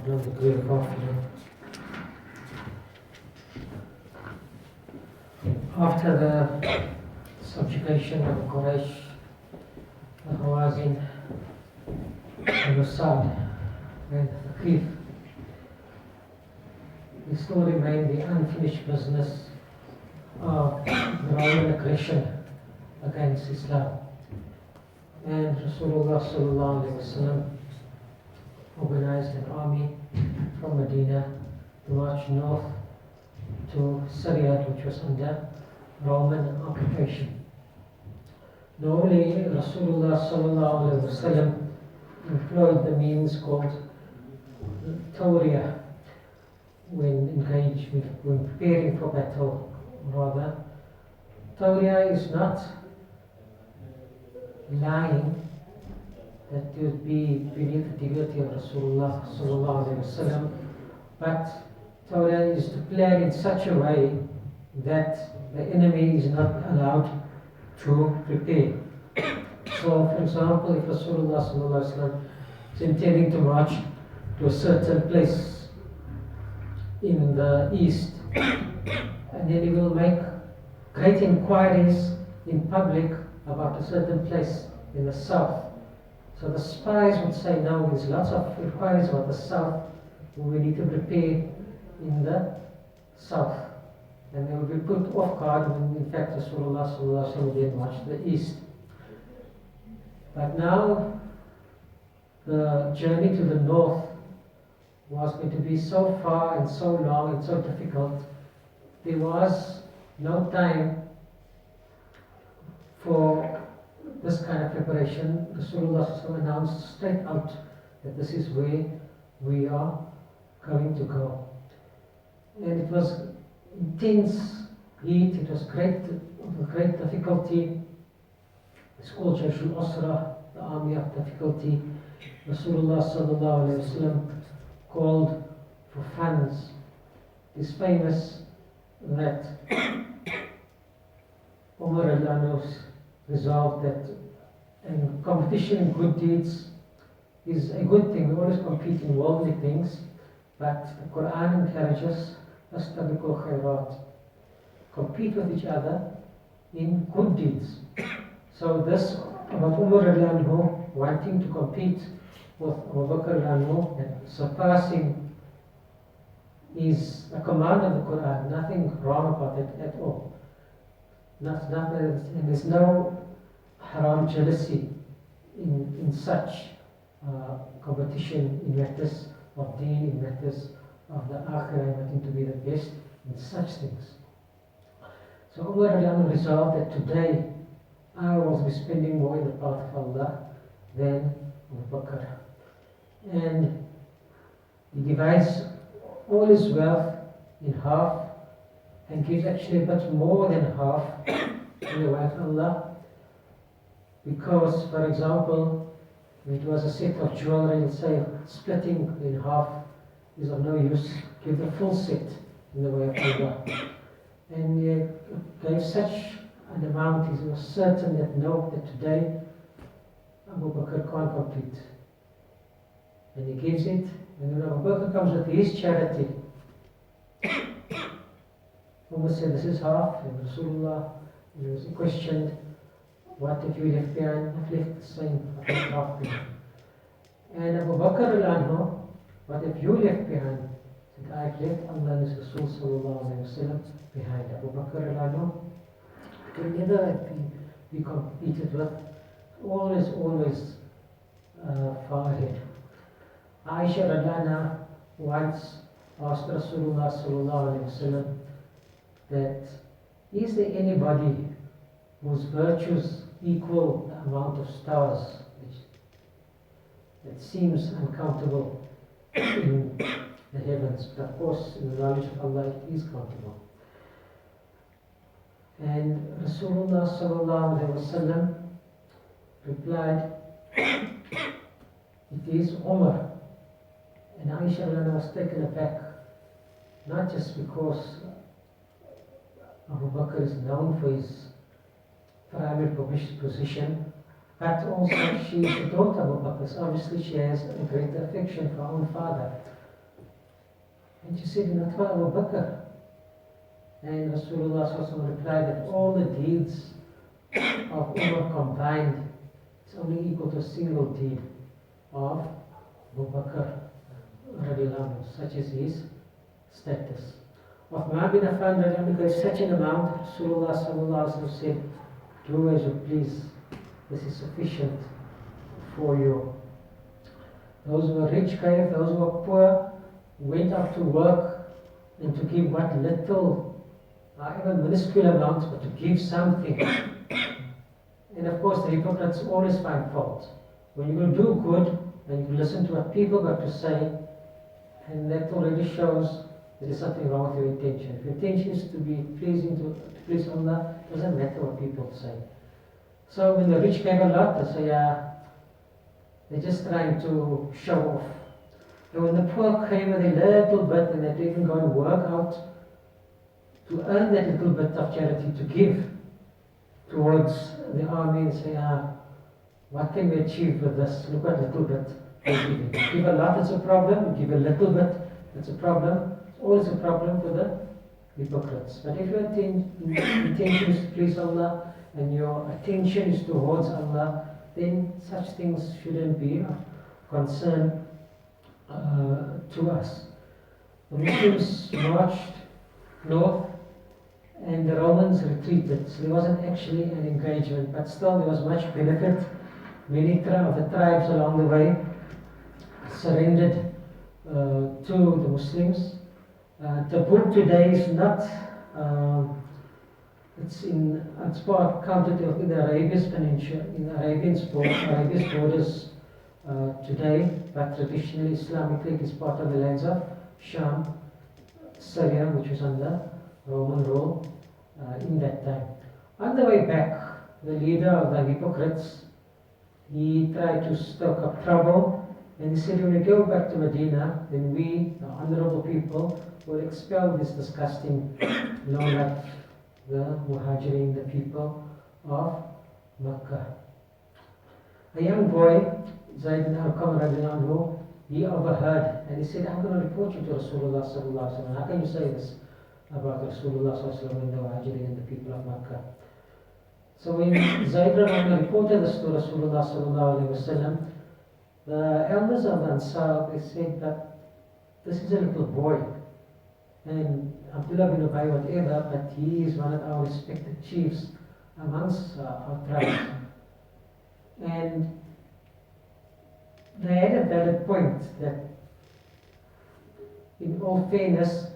no degree of confidence. After the subjugation of Quraysh, the Hawazin, and Anṣār, and the Thaqīf, there still remained the unfinished business of the Roman aggression against Islam. And Rasulullah sallallahu alaihi wasallam organized an army from Madīnah to march north to Seerah, which was under Roman occupation. Normally, Rasulullah sallallahu alaihi wasallam employed the means called tawriyah when engaged, when preparing for battle. Rather, tawriyah is not lying that would be beneath the dignity of Rasulullah sallallahu alaihi wasallam, but tawriyah is to plan in such a way that the enemy is not allowed to prepare. So, for example, if Rasulullah sallallahu alaihi wasallam is intending to march to a certain place in the east, and then he will make great inquiries in public about a certain place in the south. So the spies would say, no, there's lots of inquiries about the south, we need to prepare in the south. And they would be put off guard when in fact Rasulullah sallallahu alaihi wasallam did march to the east. But now the journey to the north was going to be so far and so long and so difficult, there was no time for this kind of preparation. Rasulullah announced straight out that this is where we are going to go. And it was intense heat, it was great difficulty. It's called Jaysh al-Usra, the army of difficulty. Rasulullah sallallahu alaihi wasallam called for funds. It's famous that Umar al-Anus resolved that competition in good deeds is a good thing. We always compete in worldly things, but the Quran encourages us to compete with each other in good deeds. So this about Umar al-Anhu wanting to compete with Abu Bakr al-Anhu and surpassing is a command of the Quran, nothing wrong about it at all. And there's no haram jealousy in such competition in matters of deen, in matters of the akhirah, wanting to be the best in such things. So Umar al-Anhu resolved that today I will be spending more in the path of Allah than Abu Bakr. And he divides all his wealth in half and gives actually a bit more than half in the way of Allah. Because, for example, if it was a set of jewelry, let's say splitting in half is of no use, give the full set in the way of Allah. And he gave such an amount, he was certain that today Abu Bakr can't complete. And he gives it, and when Abu Bakr comes with his charity, Umar said, this is half, and Rasulullah was questioned, what have you left behind? I've left the same, I've left half behind. And Abu Bakr al-Anhu, what have you left behind? He said, I've left Allah and His Rasul sallallahu alayhi wa sallam behind. Abu Bakr al-Anhu could never be competed with, always far ahead. Aisha radhiyallahu once asked Rasulullah sallallahu alayhi wa sallam that, is there anybody whose virtues equal the amount of stars? That seems uncountable in the heavens, but of course in the knowledge of Allah it is countable. And Rasulullah sallallahu alayhi wa sallam replied, it is Umar. And Aisha was taken aback, not just because Abu Bakr is known for his primary position, but also she is the daughter of Abu Bakr. So obviously she has a great affection for her own father. And she said, Natwa Abu Bakr. And Rasulullah replied that all the deeds of Umar combined is only equal to a single deed of Abu Bakr, such as his status. Of Uthman bin Affan, because such an amount, Rasulullah said, do as you please, this is sufficient for you. Those who were rich gave, those who were poor went out to work and to give what little, however minuscule amounts, but to give something. And of course the hypocrites always find fault. When you will do good and you listen to what people got to say, and that already shows there is something wrong with your intention. If your intention is to be pleasing to please Allah, it doesn't matter what people say. So when the rich gave a lot, they say, they're just trying to show off. And when the poor came with a little bit, and they didn't even go and work out to earn that little bit of charity to give towards the army, and say, what can we achieve with this? Look what little bit we're giving. Give a lot, it's a problem. Give a little bit, it's a problem. It's always a problem for the hypocrites. But if your intention is to please Allah and your attention is towards Allah, then such things shouldn't be of concern to us. The Muslims marched north and the Romans retreated. So there wasn't actually an engagement, but still there was much benefit. Many of the tribes along the way surrendered to the Muslims. Tabūk today is not, it's part counted in the Arabia's peninsula, in Arabia's borders today, but traditionally Islamically it is part of the lands of Sham, Syria, which was under Roman rule in that time. On the way back, the leader of the hypocrites, he tried to stoke up trouble, and he said, when we go back to Madīnah, then we, the honorable people, will expel this disgusting lowlife, the Muhajirin, the people of Makkah. A young boy, Zayd bin ʿArqam, he overheard, and he said, I'm going to report you to Rasulullah sallallahu alaihi wasallam. How can you say this about Rasulullah sallallahu alaihi wasallam and the Muhajirin and the people of Makkah? So when Zayd reported this to Rasulullah sallallahu alaihi wasallam, the elders of the Anṣār, they said that this is a little boy, and Abdullah bin Ubay whatever, but he is one of our respected chiefs amongst our tribes. And they had a valid point that, in all fairness,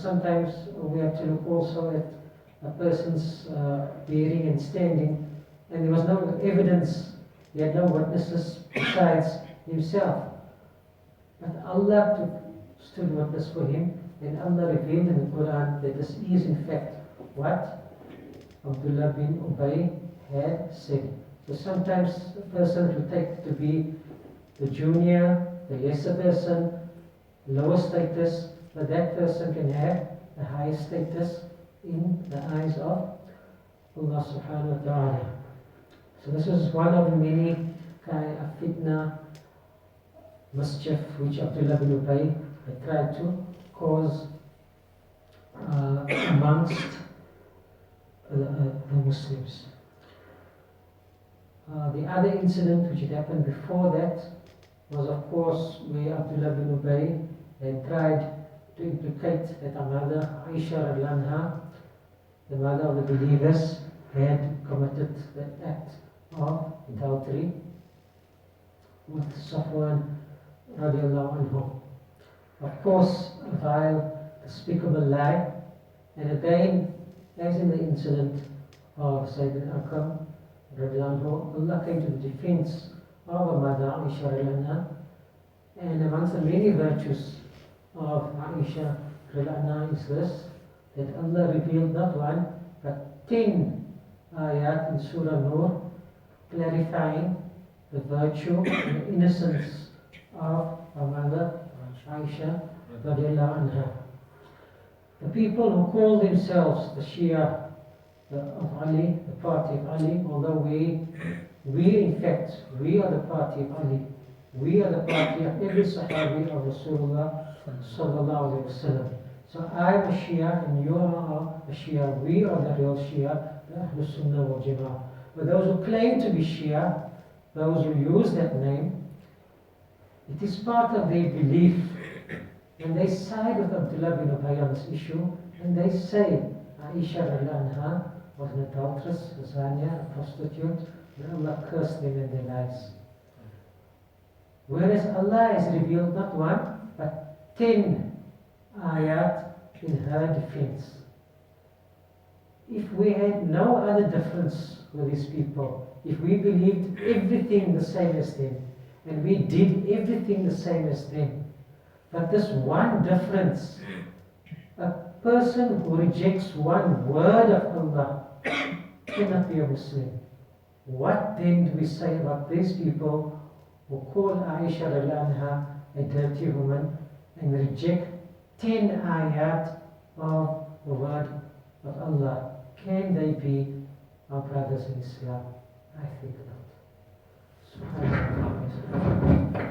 sometimes we have to look also at a person's bearing and standing, and there was no evidence. He had no witnesses besides himself. But Allah stood witness for him, and Allah revealed in the Quran that this is in fact what Abdullah bin Ubay had said. So sometimes a person will take to be the junior, the lesser person, lower status, but that person can have the highest status in the eyes of Allah subhanahu wa ta'ala. So this is one of the many kind of fitna, mischief which Abdullah bin Ubay had tried to cause amongst the Muslims. The other incident which had happened before that was, of course, where Abdullah bin Ubay had tried to implicate that our mother Aisha radiallahu anha, the mother of the believers, had committed the act of adultery with Safwan radiallahu anhu. Of course, a vile, despicable lie, and again, as in the incident of Zayd bin ʿArqam radiallahu anhu, Allah came to the defense of our mother Aisha radiallahu anha, and amongst the many virtues of Aisha radiallahu anha is this, that Allah revealed not one, but 10 ayat in Surah Nur, clarifying the virtue and the innocence of our mother Aisha radiallahu anha. The people who call themselves the Shia of Ali, the party of Ali, although we in fact, we are the party of Ali, We are the party of every Sahabi of Rasulullah sallallahu alayhi wa sallam. So I am a Shia and you are a Shia. We are the real Shia, the Ahlus Sunnah wal Jama'ah. But those who claim to be Shia, those who use that name, it is part of their belief. And they side with Abdullah bin Ubay on this issue, and they say Aisha radiallahu anha was an adulteress, a zania, a prostitute, and Allah cursed them in their lives. Whereas Allah has revealed not one, but 10 ayat in her defense. If we had no other difference with these people, if we believed everything the same as them, and we did everything the same as them, but this one difference, a person who rejects one word of Allah cannot be a Muslim. What then do we say about these people who call Aisha radiallahu anha a dirty woman and reject 10 ayat of the word of Allah? Can they be our brothers in Islam? I think not. SubhanAllah.